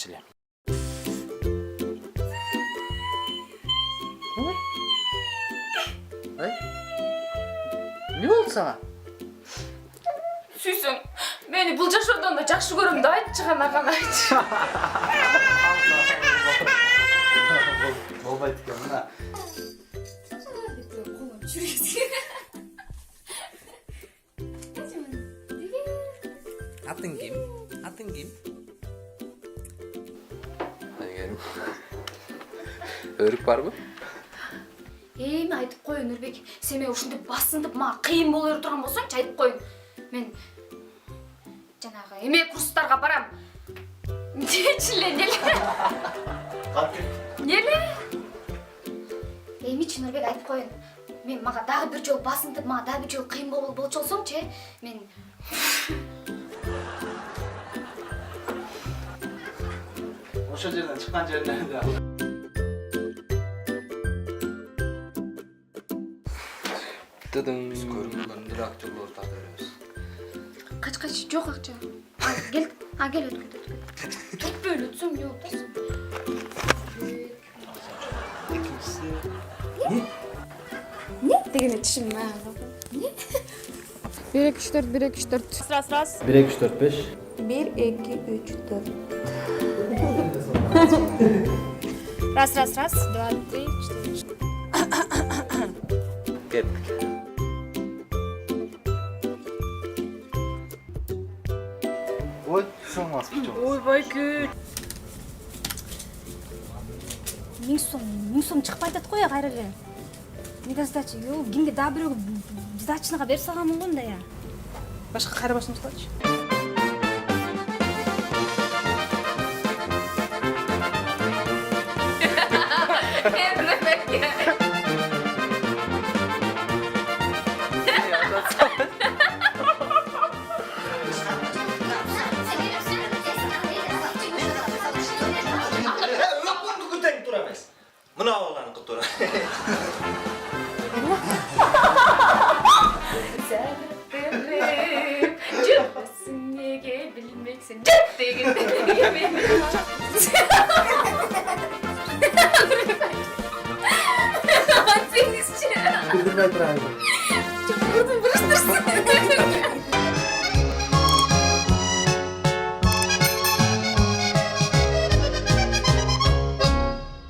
ачы эле. Ой? Не болду сага? Сүйсөң, мени бул жашоодон да жакшы көрөм да айтчы гана айтчы. Болбойт экен мына. Атың ким? Атың ким? Айгерим. Өрүк барбы? Эми айтып коюн Нурбек, сен мени ушинтип басынтып мага кыйын боло берип турган болсоңчу айтып коюн. Мен жанагы эме курстарга барам. Дечи эле, неле? Неле? Эмичи Нурбек айтып коюн. Мен мага дагы бир жолу басынтып, мага дагы бир жолу кыйын болчу болсоңчу, мен Ошо жерден чыккан жеринен да. Дыдың. Биз көрүнгөн эле актерлорду тартып беребиз. Kaç yok akça. Gel, gel öt. Tut böyle ötsün yok. Ne? Degene çişim ben. Ne? 1 2 3 4 1 2 3 4. Ras. 1 2 3 4 5. 1 2 3 4. Ras. 2 3 4. Кетtik. Ой, сылмас бичок. Ойбай күл. Миң сом чыкпай атат го я кайра эле. Мега сдача. Ё, кимге да бирөө сдачаныга берип салганмын го мында я. Башка кайра башын кылачы. Mına oğlanın kutura. Cübbesini nege bilmeksin. Cübb degen nege bilmeksin. Denizci. Bildirmey turayım.